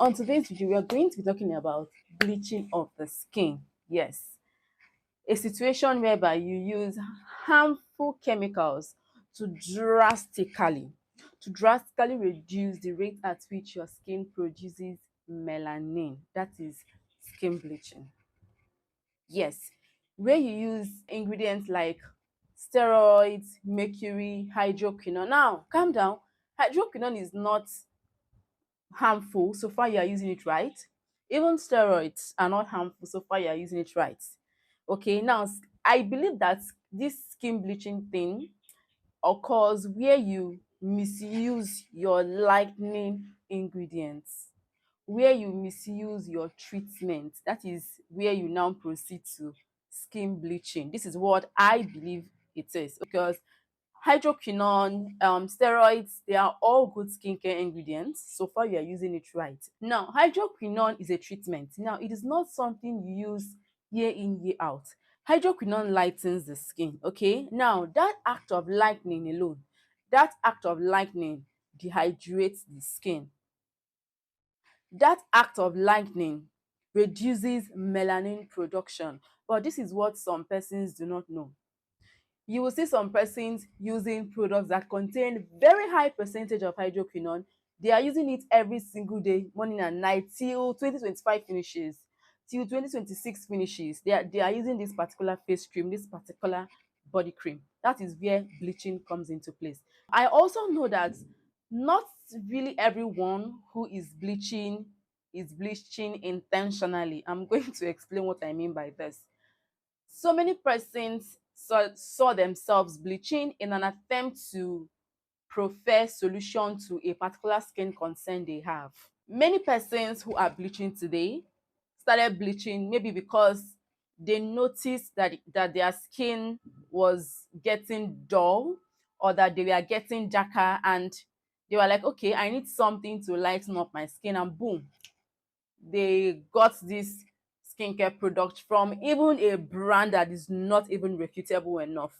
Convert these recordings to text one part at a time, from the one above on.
On today's video, we are going to be talking about bleaching of the skin. Yes, a situation whereby you use harmful chemicals to drastically reduce the rate at which your skin produces melanin. That is skin bleaching. Yes, where you use ingredients like steroids, mercury, hydroquinone. Now, calm down. Hydroquinone is not harmful so far you are using it right. Even steroids are not harmful so far you are using it right. Okay, now I believe that this skin bleaching thing occurs where you misuse your lightening ingredients, where you misuse your treatment. That is where you now proceed to skin bleaching. This is what I believe it is, because hydroquinone, steroids, they are all good skincare ingredients so far you are using it right. Now, hydroquinone is a treatment. Now, it is not something you use year in, year out. Hydroquinone lightens the skin. Okay, now that act of lightening alone, that act of lightening dehydrates the skin. That act of lightening reduces melanin production. But this is what some persons do not know. You will see some persons using products that contain very high percentage of hydroquinone. They are using it every single day, morning and night, till 2025 finishes, till 2026 finishes. They are using this particular face cream, this particular body cream. That is where bleaching comes into place. I also know that not really everyone who is bleaching intentionally. I'm going to explain what I mean by this. So many persons saw themselves bleaching in an attempt to prefer solution to a particular skin concern they have. Many persons who are bleaching today started bleaching maybe because they noticed that their skin was getting dull, or that they were getting darker, and they were like, okay, I need something to lighten up my skin, and boom, they got this skincare product from even a brand that is not even reputable enough.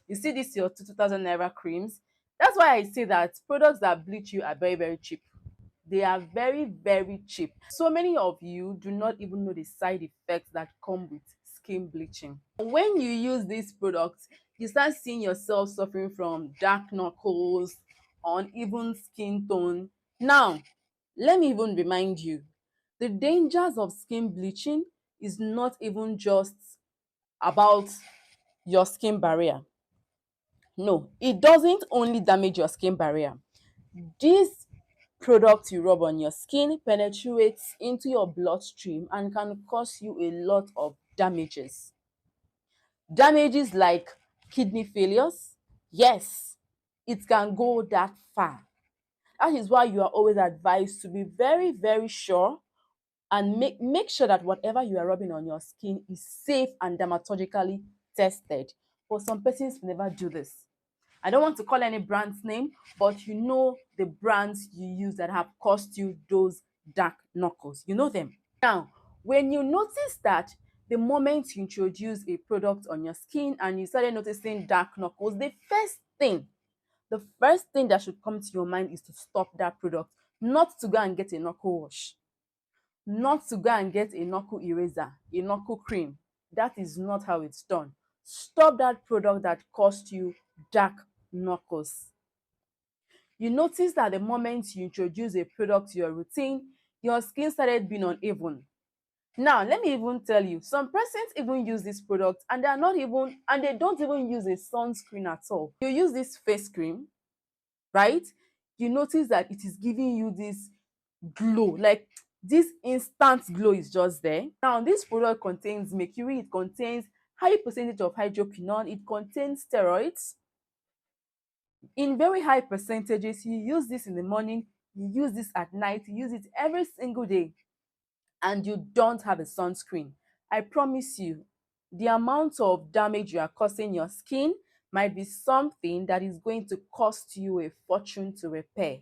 You see this your 2000 naira creams. That's why I say that products that bleach you are very, very cheap. They are very, very cheap. So many of you do not even know the side effects that come with skin bleaching. When you use these products, you start seeing yourself suffering from dark knuckles, uneven skin tone. Now, let me even remind you, the dangers of skin bleaching is not even just about your skin barrier. No, it doesn't only damage your skin barrier. This product you rub on your skin penetrates into your bloodstream and can cause you a lot of damages. Damages like kidney failures. Yes, it can go that far. That is why you are always advised to be very, very sure and make sure that whatever you are rubbing on your skin is safe and dermatologically tested. But some persons never do this. I don't want to call any brand's name, but you know the brands you use that have caused you those dark knuckles. You know them. Now, when you notice that the moment you introduce a product on your skin and you started noticing dark knuckles, the first thing that should come to your mind is to stop that product, not to go and get a knuckle wash, not to go and get a knuckle eraser, a knuckle cream. That is not how it's done. Stop that product that caused you dark knuckles. You notice that the moment you introduce a product to your routine, your skin started being uneven. Now, let me even tell you, some persons even use this product and they don't even use a sunscreen at all. You use this face cream, right? You notice that it is giving you this glow, like this instant glow is just there. Now, this product contains mercury, it contains high percentage of hydroquinone, it contains steroids in very high percentages. You use this in the morning, you use this at night, you use it every single day, and you don't have a sunscreen. I promise you, the amount of damage you are causing your skin might be something that is going to cost you a fortune to repair.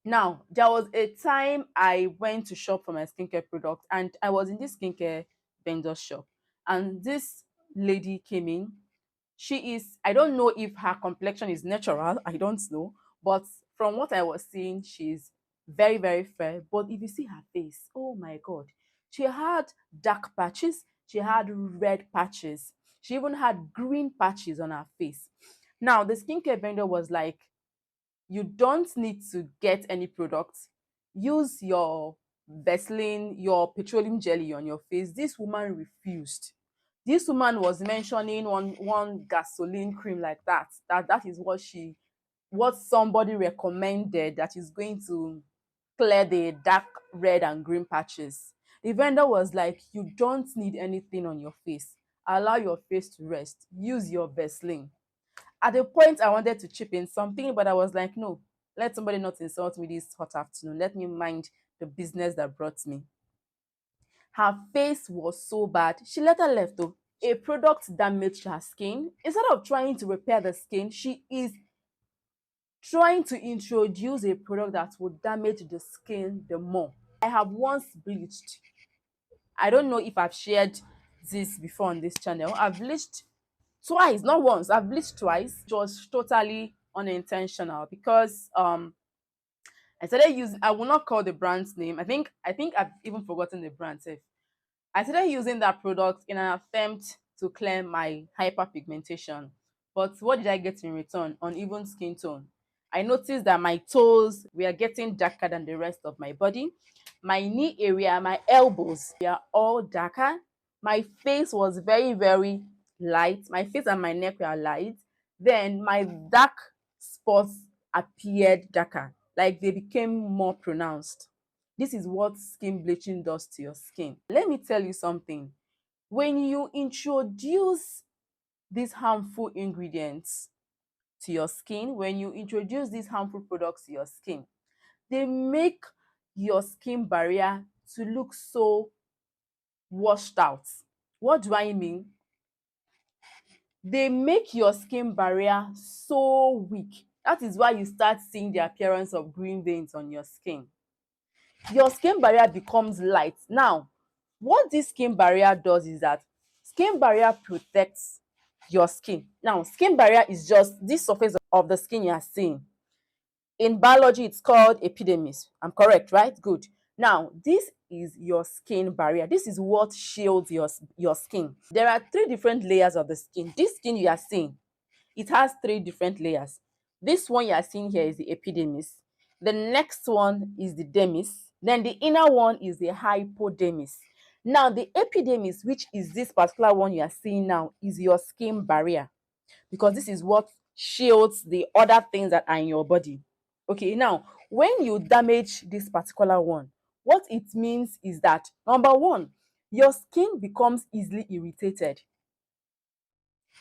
Now, there was a time I went to shop for my skincare product, and I was in this skincare vendor shop, and this lady came in. I don't know if her complexion is natural, I don't know, but from what I was seeing, she's very, very fair. But if you see her face, oh my God, she had dark patches, she had red patches, she even had green patches on her face. Now, the skincare vendor was like, you don't need to get any products. Use your Vaseline, your petroleum jelly on your face. This woman refused. This woman was mentioning one gasoline cream like that. That is what somebody recommended that is going to clear the dark red and green patches. The vendor was like, you don't need anything on your face. Allow your face to rest. Use your Vaseline. At the point I wanted to chip in something, but I was like, no, let somebody not insult me this hot afternoon. Let me mind the business that brought me. Her face was so bad. She later left though. A product damaged her skin. Instead of trying to repair the skin, she is trying to introduce a product that would damage the skin the more. I have once bleached. I don't know if I've shared this before on this channel. I've bleached twice, not once. I've bleached twice. It was totally unintentional because I started using, I will not call the brand's name. I think I've even forgotten the brand safe. I started using that product in an attempt to clear my hyperpigmentation. But what did I get in return? Uneven skin tone. I noticed that my toes were getting darker than the rest of my body. My knee area, my elbows were all darker. My face was very, very light. My face and my neck were light. Then my dark spots appeared darker, like they became more pronounced. This is what skin bleaching does to your skin. Let me tell you something. When you introduce these harmful ingredients to your skin, when you introduce these harmful products to your skin, they make your skin barrier to look so washed out. What do I mean? They make your skin barrier so weak. That is why you start seeing the appearance of green veins on your skin. Your skin barrier becomes light. Now, what this skin barrier does is that skin barrier protects your skin. Now, skin barrier is just this surface of the skin you are seeing. In biology, it's called epidermis. I'm correct, right? Good. Now, this is your skin barrier. This is what shields your skin. There are three different layers of the skin. This skin you are seeing, it has three different layers. This one you are seeing here is the epidermis. The next one is the dermis. Then the inner one is the hypodermis. Now, the epidermis, which is this particular one you are seeing now, is your skin barrier, because this is what shields the other things that are in your body. Okay, now, when you damage this particular one, what it means is that, number one, your skin becomes easily irritated.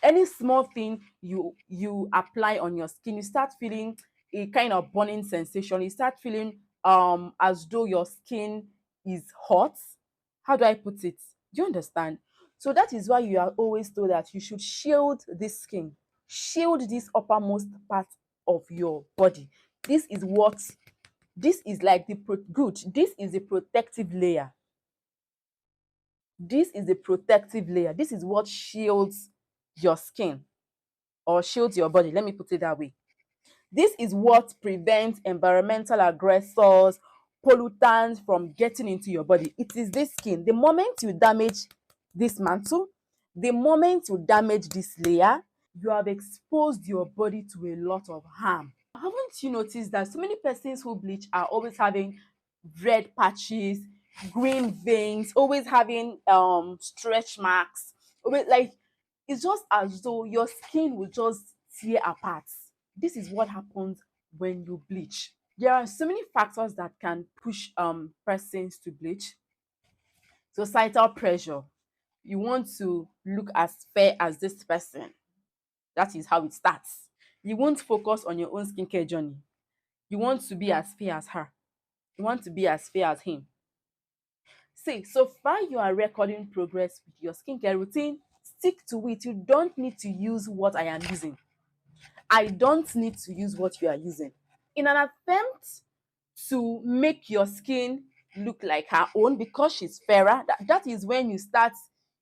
Any small thing you apply on your skin, you start feeling a kind of burning sensation. You start feeling as though your skin is hot. How do I put it? Do you understand? So that is why you are always told that you should shield this skin, shield this uppermost part of your body. This is what, this is like the good, this is the protective layer. This is the protective layer. This is what shields your skin, or shields your body. Let me put it that way. This is what prevents environmental aggressors, pollutants from getting into your body. It is this skin. The moment you damage this mantle, the moment you damage this layer, you have exposed your body to a lot of harm. Haven't you noticed that so many persons who bleach are always having red patches, green veins, always having stretch marks, always, like, it's just as though your skin will just tear apart. This is what happens when you bleach. There are so many factors that can push persons to bleach. Societal pressure. You want to look as fair as this person. That is how it starts. You won't focus on your own skincare journey. You want to be as fair as her. You want to be as fair as him. See, so far you are recording progress with your skincare routine, stick to it. You don't need to use what I am using. I don't need to use what you are using. In an attempt to make your skin look like her own because she's fairer, that is when you start,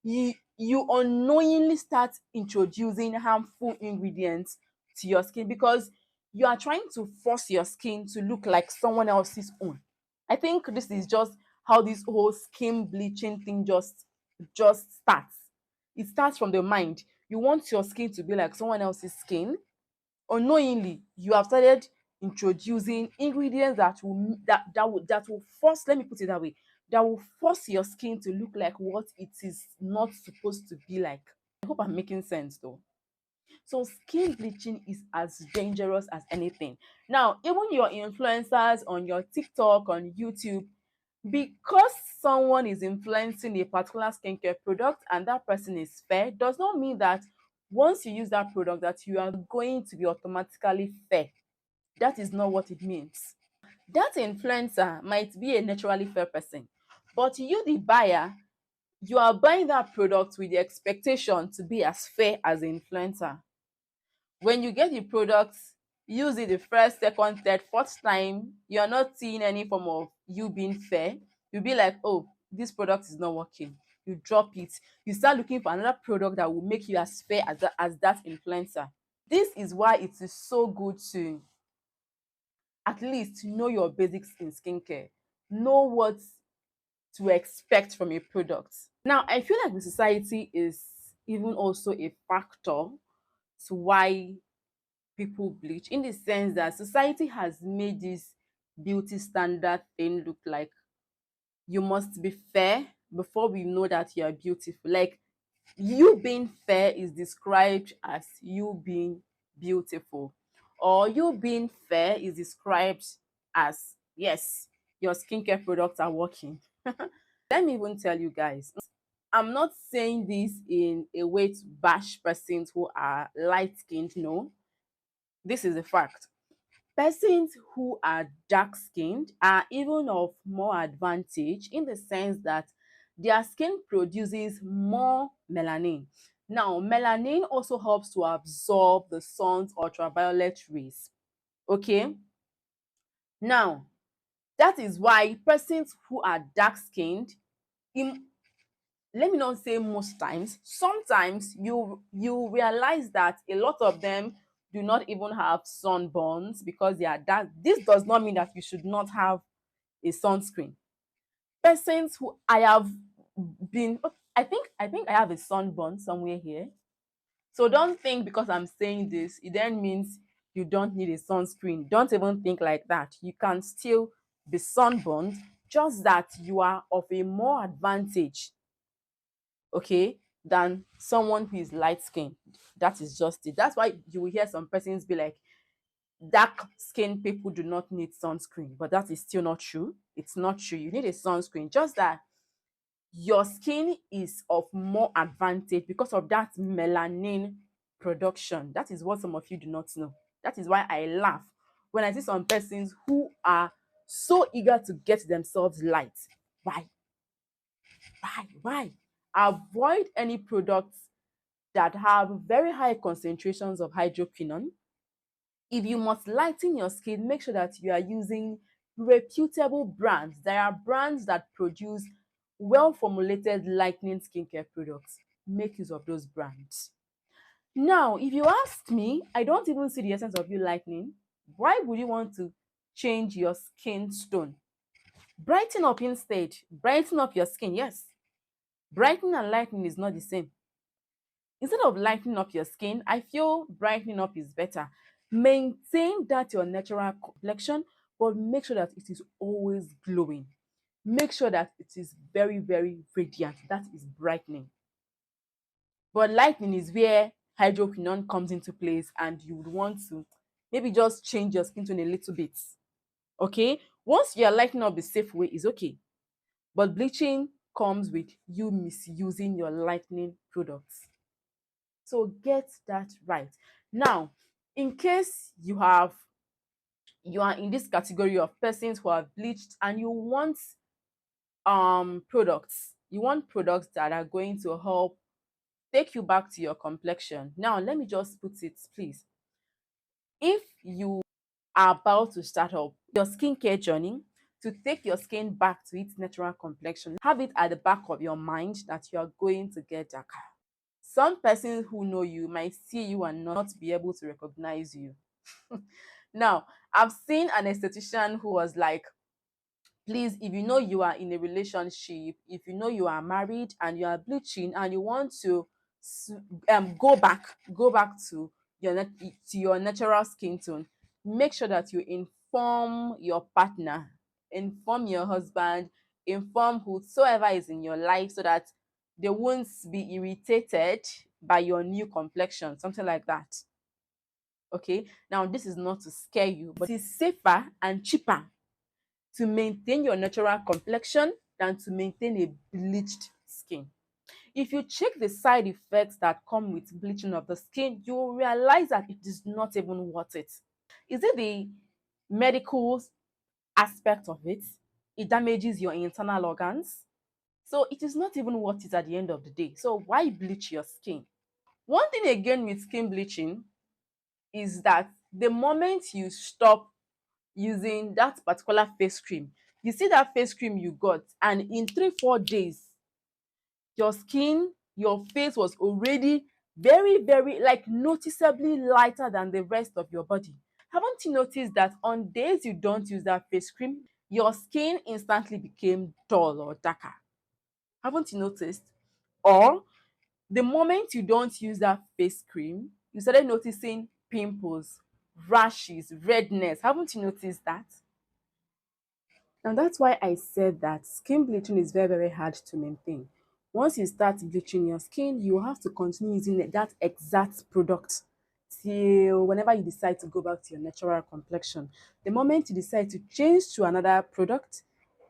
you unknowingly start introducing harmful ingredients to your skin, because you are trying to force your skin to look like someone else's own. I think this is just how this whole skin bleaching thing just starts. It starts from the mind. You want your skin to be like someone else's skin. Unknowingly, you have started introducing ingredients that will force, let me put it that way, that will force your skin to look like what it is not supposed to be like. I hope I'm making sense though. So skin bleaching is as dangerous as anything. Now, even your influencers on your TikTok, on YouTube, because someone is influencing a particular skincare product and that person is fair, does not mean that once you use that product that you are going to be automatically fair. That is not what it means. That influencer might be a naturally fair person, but you, the buyer, you are buying that product with the expectation to be as fair as the influencer. When you get the product, use it the first, second, third, fourth time, you're not seeing any form of you being fair. You'll be like, oh, this product is not working. You drop it. You start looking for another product that will make you as fair as that influencer. This is why it is so good to at least know your basics in skincare. Know what to expect from a product. Now, I feel like the society is even also a factor to why people bleach, in the sense that society has made this beauty standard thing look like you must be fair before we know that you are beautiful. Like, you being fair is described as you being beautiful, or you being fair is described as, yes, your skincare products are working. Let me even tell you guys, I'm not saying this in a way to bash persons who are light skinned. No, this is a fact. Persons who are dark skinned are even of more advantage, in the sense that their skin produces more melanin. Now, melanin also helps to absorb the sun's ultraviolet rays. Okay? Now, that is why persons who are dark skinned, in, let me not say most times, sometimes you realize that a lot of them do not even have sunburns because they are dark. This does not mean that you should not have a sunscreen. Persons who I have been, I think I have a sunburn somewhere here. So don't think because I'm saying this, it then means you don't need a sunscreen. Don't even think like that. You can still be sunburned, just that you are of a more advantage, okay, than someone who is light skinned. That is just it. That's why you will hear some persons be like, dark skinned people do not need sunscreen, but that is still not true. It's not true. You need a sunscreen, just that your skin is of more advantage because of that melanin production. That is what some of you do not know. That is why I laugh when I see some persons who are so eager to get themselves light. Why? Why? Avoid any products that have very high concentrations of hydroquinone. If you must lighten your skin, make sure that you are using reputable brands. There are brands that produce well-formulated lightening skincare products. Make use of those brands. Now, if you ask me, I don't even see the essence of you lightening. Why would you want to change your skin tone? Brighten up instead. Brighten up your skin, yes. Brightening and lightening is not the same. Instead of lightening up your skin, I feel brightening up is better. Maintain that your natural complexion, but make sure that it is always glowing. Make sure that it is very, very radiant. That is brightening. But lightening is where hydroquinone comes into place, and you would want to maybe just change your skin tone a little bit. Okay? Once you are lightening up the safe way, is okay. But bleaching comes with you misusing your lightening products. So get that right. Now, in case you are in this category of persons who have bleached and you want products that are going to help take you back to your complexion. Now, let me just put it, please. If you are about to start up your skincare journey to take your skin back to its natural complexion, have it at the back of your mind that you are going to get darker. Some persons who know you might see you and not be able to recognize you. Now, I've seen an esthetician who was like, please, if you know you are in a relationship, if you know you are married and you are bleaching and you want to go back to your natural skin tone, make sure that you inform your partner, inform your husband, inform whosoever is in your life, so that they won't be irritated by your new complexion, something like that. Okay, now this is not to scare you, but it's safer and cheaper to maintain your natural complexion than to maintain a bleached skin. If you check the side effects that come with bleaching of the skin, you will realize that it is not even worth it. Is it the medical aspect of it? It damages your internal organs. So it is not even worth it at the end of the day. So why bleach your skin? One thing again with skin bleaching is that the moment you stop using that particular face cream, you see that face cream you got, and in 3 4 days your skin, your face was already very like noticeably lighter than the rest of your body. Haven't you noticed that on days you don't use that face cream, your skin instantly became dull or darker? Haven't you noticed? Or the moment you don't use that face cream, you started noticing pimples, rashes, redness. Haven't you noticed that? And that's why I said that skin bleaching is very hard to maintain. Once you start bleaching your skin, you have to continue using that exact product till whenever you decide to go back to your natural complexion. The moment you decide to change to another product,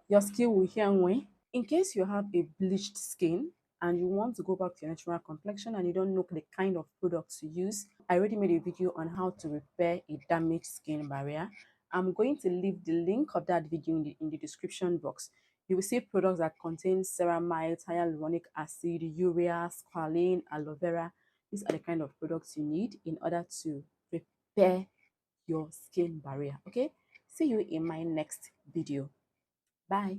your skin will hear way. In case you have a bleached skin and you want to go back to your natural complexion and you don't know the kind of products to use, I already made a video on how to repair a damaged skin barrier. I'm going to leave the link of that video in the description box. You will see products that contain ceramide, hyaluronic acid, urea, squalene, aloe vera. These are the kind of products you need in order to repair your skin barrier. Okay, see you in my next video. Bye.